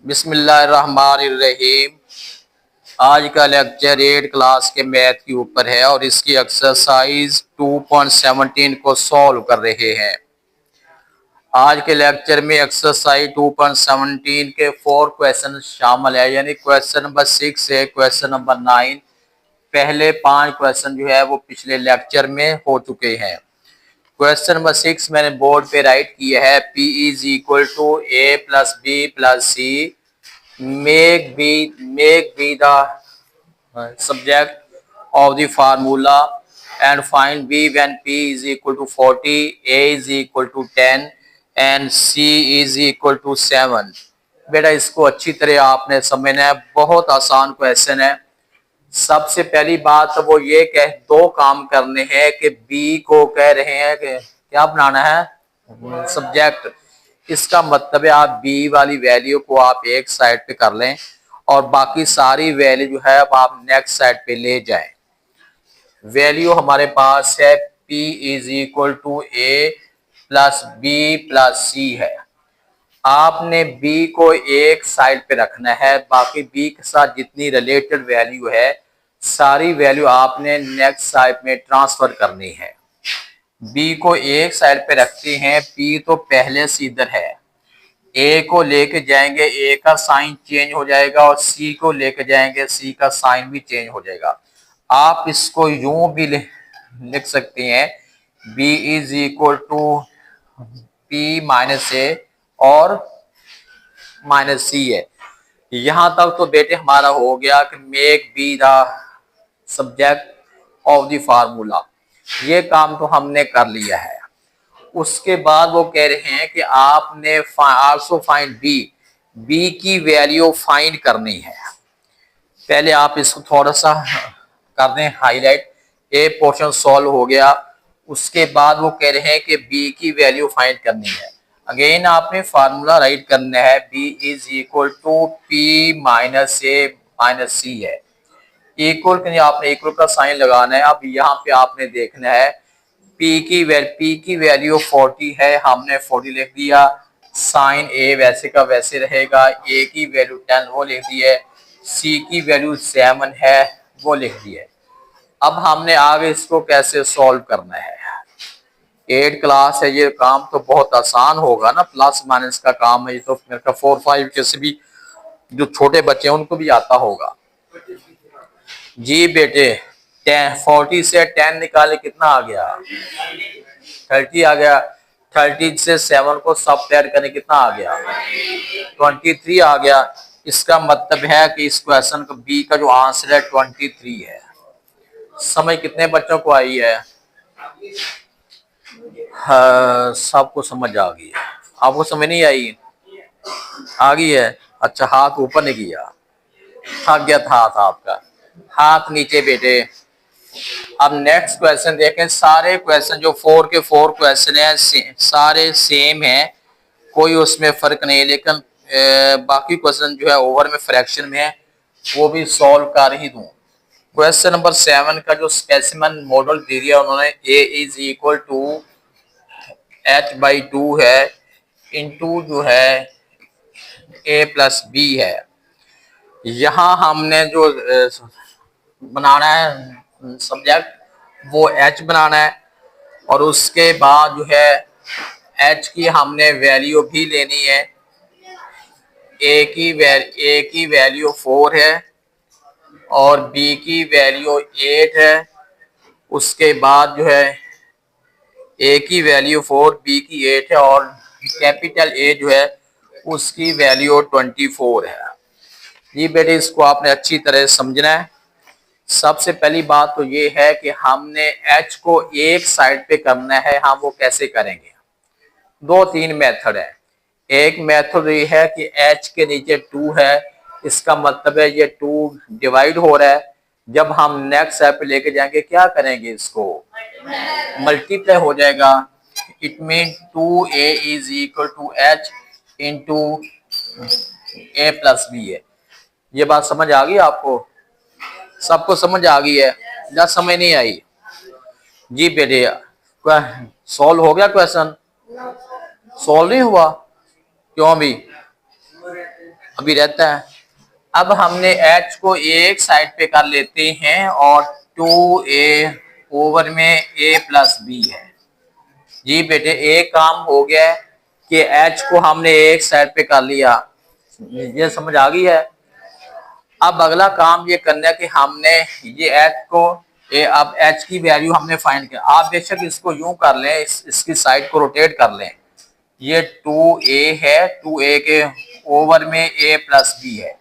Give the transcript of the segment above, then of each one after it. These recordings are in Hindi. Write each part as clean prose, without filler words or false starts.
बिस्मिल्लाहिर्रहमानिर्रहीम। आज का लेक्चर 8 क्लास के मैथ के ऊपर है और इसकी एक्सरसाइज 2.17 को सॉल्व कर रहे हैं। आज के लेक्चर में एक्सरसाइज 2.17 के 4 क्वेश्चन शामिल है, यानी क्वेश्चन नंबर 6 है, क्वेश्चन नंबर 9। पहले 5 क्वेश्चन जो है वो पिछले लेक्चर में हो चुके हैं। क्वेश्चन नंबर 6 मैंने बोर्ड पे राइट किया है। P is equal to A plus B plus C, make B the subject of the formula and find B when P is equal to 40, A is equal to 10 and C is equal to 7। बेटा इसको अच्छी तरह आपने समझना है, बहुत आसान क्वेश्चन है। सबसे पहली बात तो वो ये कह दो काम करने हैं कि बी को कह रहे हैं कि क्या बनाना है, सब्जेक्ट। इसका मतलब है आप बी वाली वैल्यू को आप एक साइड पे कर लें और बाकी सारी वैल्यू जो है अब आप नेक्स्ट साइड पे ले जाएं। वैल्यू हमारे पास है P is equal to A plus B plus C है। आपने B को एक साइड पे रखना है, बाकी B के साथ जितनी रिलेटेड वैल्यू है सारी वैल्यू आपने नेक्स्ट साइड में ट्रांसफर करनी है। B को एक साइड पे रखते हैं, P तो पहले से इधर है, A को लेके जाएंगे A का साइन चेंज हो जाएगा और C को लेके जाएंगे C का साइन भी चेंज हो जाएगा। आप इसको यूं भी लिख सकते हैं, B is equal to P minus A और माइनस सी है। यहां तक तो बेटे हमारा हो गया कि make B the subject of the formula. ये काम तो हमने कर लिया है। उसके बाद वो कह रहे हैं कि आपने आल्सो फाइंड बी की वैल्यू फाइंड करनी है। पहले आप इसको थोड़ा सा कर दें हाईलाइट। ए पोर्शन सॉल्व हो गया। उसके बाद वो कह रहे हैं कि बी की वैल्यू फाइंड करनी है। अगेन आपने फार्मूला राइट करना है, B is equal to P minus A minus C है। इक्वल के लिए आपने इक्वल का साइन लगाना है। अब यहाँ पे आपने देखना है P की वैल्यू 40 है, हमने 40 लिख दिया। साइन A वैसे का वैसे रहेगा। A की वैल्यू 10 वो लिख दी है। C की वैल्यू 7 है वो लिख दी है। अब हमने आगे इसको कैसे सॉल्व करना है। 8 क्लास है, ये काम तो बहुत आसान होगा ना, प्लस माइनस का काम है। ये तो मेरे का 4-5 किसी भी जो छोटे बच्चे हैं उनको भी आता होगा। जी बेटे 40 से 10 निकाले कितना आ गया, 30 आ गया। 30 से 7 को सब ऐड करने कितना आ गया, 23 आ गया। इसका मतलब है कि इस क्वेश्चन का बी का जो आंसर है 23 है। समझ कितने बच्चों को आई है? हाँ, सबको समझ आ गई है। आपको समझ नहीं आई? आ गई है। अच्छा, हाथ ऊपर नहीं किया, थक गया था हाथ आपका। हाथ नीचे बेटे। अब नेक्स्ट क्वेश्चन देखें। सारे क्वेश्चन जो 4 के 4 क्वेश्चन है सारे सेम है, कोई उसमें फर्क नहीं है। लेकिन बाकी क्वेश्चन जो है ओवर में फ्रैक्शन में है, वो भी सॉल्व कर ही दूं। क्वेश्चन नंबर 7 का जो स्पेसिमन मॉडल दे दिया उन्होंने, A is equal to H/2 है इंटू जो है A प्लस B है। यहाँ हमने जो बनाना है सब्जेक्ट वो H बनाना है और उसके बाद जो है H की हमने वैल्यू भी लेनी है। A की वैल्यू 4 है और B की वैल्यू 8 है। उसके बाद जो है A की वैल्यू 4, B की 8 है और कैपिटल A जो है उसकी वैल्यू 24 है। ये बेटे इसको आपने अच्छी तरह समझना है। सबसे पहली बात तो ये है कि हमने H को एक साइड पे करना है। हम वो कैसे करेंगे? 2-3 मेथड है। एक मेथड ये है कि H के नीचे 2 है, इसका मतलब है ये 2 डिवाइड हो रहा है। जब हम नेक्स्ट स्टेप पे लेके जाएंगे क्या करेंगे, इसको मल्टीप्लाई हो जाएगा। It mean 2A is equal to H into A plus B है। ये बात समझ आ गई आपको? सबको समझ आ गई है या समझ नहीं आई? जी बेटे सॉल्व हो गया क्वेश्चन? सॉल्व नहीं हुआ? क्यों भी? अभी रहता है। अब हमने h को एक साइड पे कर लेते हैं और 2a ओवर में a प्लस b है। जी बेटे एक काम हो गया है कि h को हमने एक साइड पे कर लिया, ये समझ आ गई है। अब अगला काम ये करना है कि हमने ये h को अब h की वैल्यू हमने फाइंड किया। आप बेशक इसको यूं कर लें, इसकी साइड को रोटेट कर लें। ये 2a है, 2a के ओवर में a प्लस b है।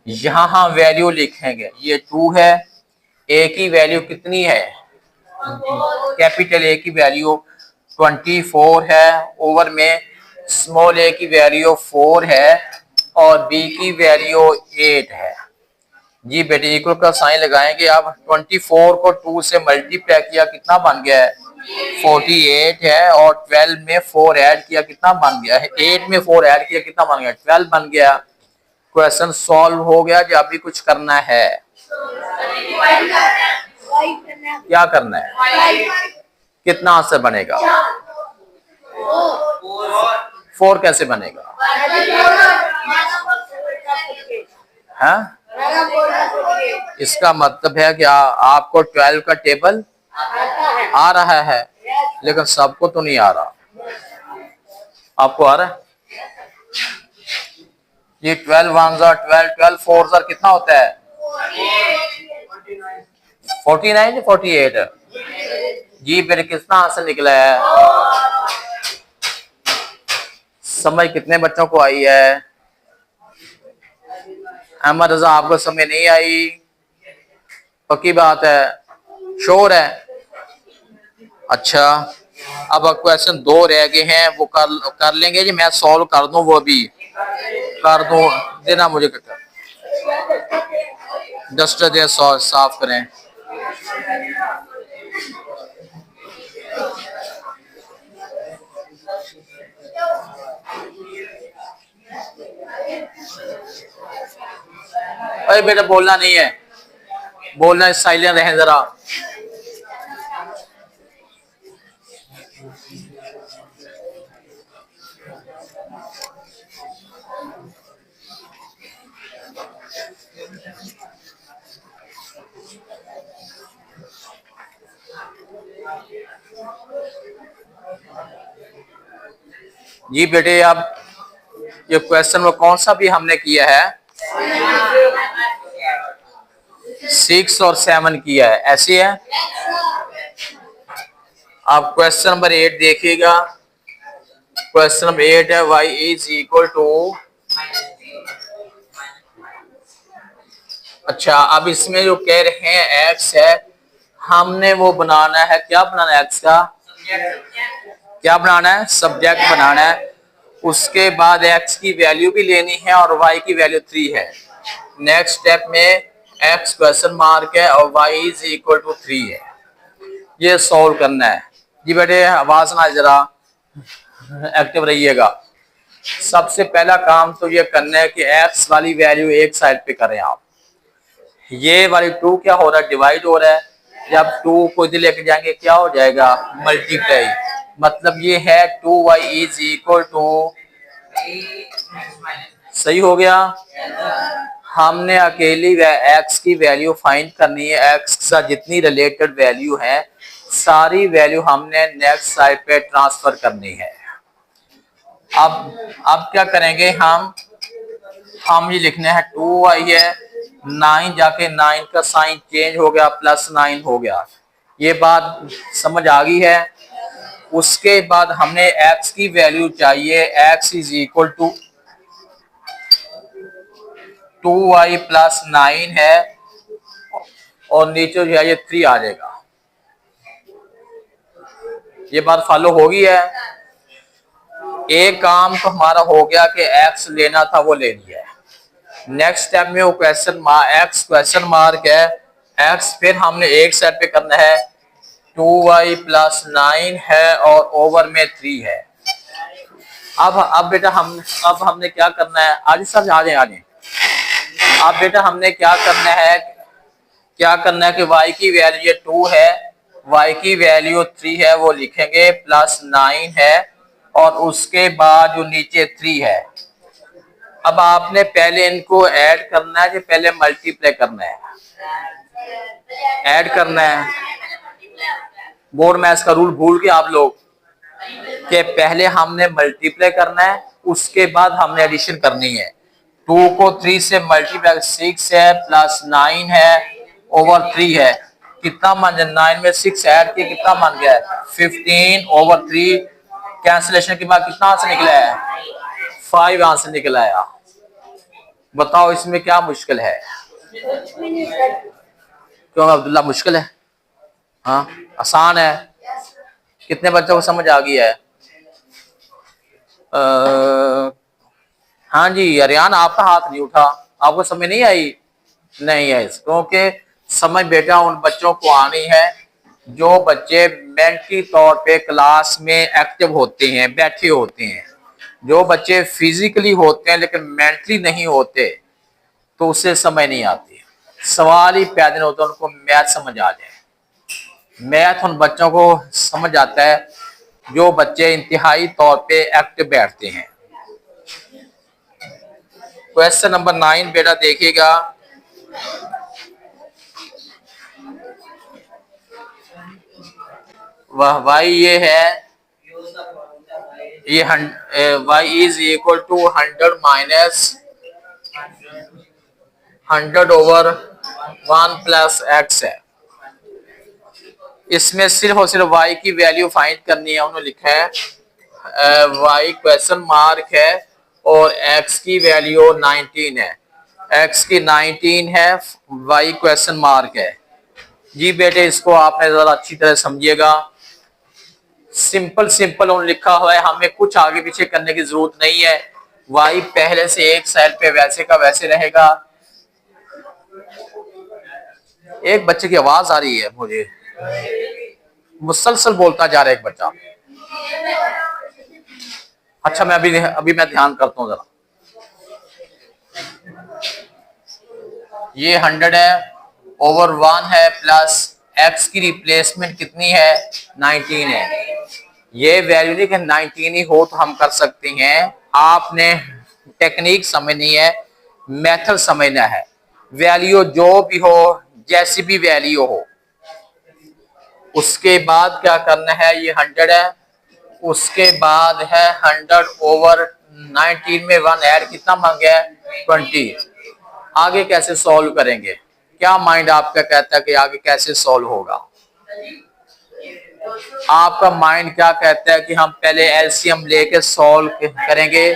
यहाँ हम वैल्यू लिखेंगे, ये 2 है, a की वैल्यू कितनी है, कैपिटल A की वैल्यू 24 है, ओवर में स्मॉल a की वैल्यू 4 है और b की वैल्यू 8 है। जी बेटे इक्वल का साइन लगाएंगे। अब 24 को 2 से मल्टीप्लाई किया कितना बन गया है, 48 है, और 12 में 4 ऐड किया कितना बन गया है, 8 में 4 ऐड किया कितना बन गया, 12 बन गया। क्वेश्चन सॉल्व हो गया। जो अभी कुछ करना है, क्या करना है, कितना आंसर बनेगा, 4 कैसे बनेगा, हाँ? इसका मतलब है कि आपको 12 का टेबल आ रहा है, लेकिन सबको तो नहीं आ रहा। आपको आ रहा है? ये 12 1 12, 12 4 कितना होता है, 49 48 है। जी फिर कितना आंसर निकला है, समझ कितने बच्चों को आई है? अहमद रजा आपको समझ नहीं आई? पक्की बात है, श्योर है? अच्छा अब क्वेश्चन 2 रह गए हैं, वो कर लेंगे जी, मैं सॉल्व कर दूं, वो भी कर दूं, देना मुझे डस्टर दे, साफ करें। अरे बेटा बोलना नहीं है, बोलना है, साइलेंट रहें जरा। जी बेटे अब ये क्वेश्चन में कौन सा भी हमने किया है, 6 और 7 किया है, ऐसे है। आप क्वेश्चन नंबर 8 देखिएगा। क्वेश्चन नंबर 8 है y इज इक्वल टू, अच्छा अब इसमें जो कह रहे हैं x है, हमने वो बनाना है, क्या बनाना है, x का क्या बनाना है, सब्जेक्ट बनाना है। उसके बाद x की वैल्यू भी लेनी है और y की वैल्यू 3 है। नेक्स्ट स्टेप में x क्वेश्चन मार्क है और y इज इक्वल टू 3 है। ये सॉल्व करना है। जी बेटे आवाज ना जरा एक्टिव रहिएगा। सबसे पहला काम तो ये करना है कि x वाली वैल्यू एक साइड पे करें आप। ये वाली 2 क्या हो रहा है, डिवाइड हो रहा है। जब 2 को इधर लेके जाएंगे क्या हो जाएगा, मल्टीप्लाई। मतलब ये है 2y इज इक्वल टू, सही हो गया। हमने अकेली x की वैल्यू फाइंड करनी है। x के साथ जितनी रिलेटेड वैल्यू है सारी वैल्यू हमने नेक्स्ट साइड पे ट्रांसफर करनी है। अब क्या करेंगे हम ये लिखने हैं 2y है, 9 जाके 9 का साइन चेंज हो गया, +9 हो गया। ये बात समझ आ गई है। उसके बाद हमने x की वैल्यू चाहिए, x is equal to 2y + 9 है और नीचे जो है ये 3 आ जाएगा। ये बात फॉलो होगी है। एक काम तो हमारा हो गया कि x लेना था वो ले लिया है। नेक्स्ट स्टेप में वो x क्वेश्चन मार्क है, x फिर हमने एक साइड पे करना है, 2y + 9 है और ओवर में 3 है। अब बेटा हमने क्या करना है, आज सर आ जाए। अब बेटा हमने क्या करना है कि y की वैल्यू ये 2 है, y की वैल्यू 3 है, वो लिखेंगे, +9 है और उसके बाद जो नीचे 3 है। अब आपने पहले इनको ऐड करना है कि पहले मल्टीप्लाई करना है? ऐड करना है। बोर्ड मैथ्स का रूल भूल गए आप लोग कि पहले हमने मल्टीप्लाई करना है, उसके बाद हमने एडिशन करनी है। 2 को 3 से मल्टीप्लाई 6 है प्लस 9 है ओवर 3 है। कितना मान गया? 9 में 6 ऐड किया, कितना मान गया? 15 ओवर 3। कैंसिलेशन के बाद कितना आंसर निकला है? 5 आंसर निकला है। बताओ इसमें क्या मुश्किल है? क्यों अब्दुल्ला, मुश्किल है? हाँ, आसान है। कितने बच्चों को समझ आ गई है? हाँ जी, अरियान आपका हाथ नहीं उठा, आपको समझ नहीं आई? नहीं है, क्योंकि समझ बेटा उन बच्चों को आनी है जो बच्चे मेंटली तौर पे क्लास में एक्टिव होते हैं, बैठे होते हैं। जो बच्चे फिजिकली होते हैं लेकिन मेंटली नहीं होते तो उससे समझ नहीं आती। सवाल ही पैदा नहीं होता उनको मैथ समझ आ जाए। मैथ उन बच्चों को समझ आता है जो बच्चे इंतहाई तौर पे एक्टिव बैठते हैं। क्वेश्चन नंबर 9 बेटा देखिएगा। वह वाई ये है, ये y is equal to 100 minus 100 over 1 plus x है। इसमें सिर्फ और सिर्फ y की वैल्यू फाइंड करनी है। उन्होंने लिखा है y क्वेश्चन मार्क है और x की वैल्यू 19 है। x की 19 है, y क्वेश्चन मार्क है। जी बेटे इसको आपने जरा अच्छी तरह समझिएगा। सिंपल सिंपल उन्होंने लिखा हुआ है, हमें कुछ आगे पीछे करने की जरूरत नहीं है। y पहले से एक साइड पे वैसे का वैसे रहेगा। एक बच्चे की आवाज आ रही है, मुझे मुसलसल बोलता जा रहा है एक बच्चा। अच्छा मैं अभी मैं ध्यान करता हूं जरा। ये 100 है ओवर 1 है प्लस x की रिप्लेसमेंट कितनी है? 19 है। ये वैल्यू नहीं कि 19 ही हो तो हम कर सकते हैं। आपने टेक्निक समझनी है, मेथड समझना है। वैल्यू जो भी हो, जैसी भी वैल्यू हो, उसके बाद क्या करना है? ये 100 है, उसके बाद है 100 ओवर 19 में 1 ऐड, कितना मांग गया है? 20। आगे कैसे सॉल्व करेंगे? क्या माइंड आपका कहता है कि आगे कैसे सॉल्व होगा? आपका माइंड क्या कहता है कि हम पहले एलसीएम लेके सॉल्व करेंगे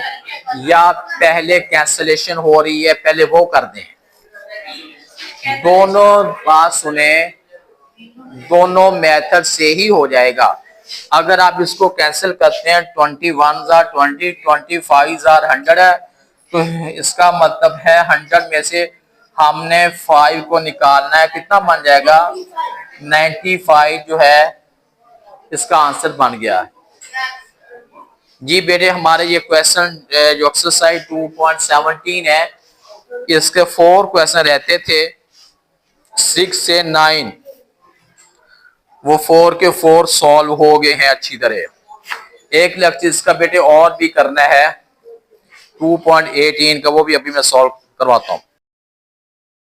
या पहले कैंसलेशन हो रही है पहले वो कर दें? दोनों बात सुने, दोनों मेथड से ही हो जाएगा। अगर आप इसको कैंसिल करते हैं 21 जार 20, 25 जार 100 है, तो इसका मतलब है 100 में से हमने 5 को निकालना है। कितना बन जाएगा? 95 जो है इसका आंसर बन गया है। जी बेटे हमारे ये क्वेश्चन जो एक्सरसाइज 2.17 है, इसके 4 क्वेश्चन रहते थे 6 से 9। वो 4 के 4 सॉल्व हो गए हैं अच्छी तरह। एक लेक्चर इसका बेटे और भी करना है 2.18 का, वो भी अभी मैं सॉल्व करवाता हूँ।